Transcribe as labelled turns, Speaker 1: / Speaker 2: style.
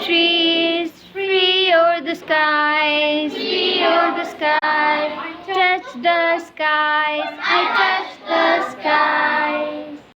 Speaker 1: trees, free over the skies, free over the sky. Touch the skies, I touch the sky.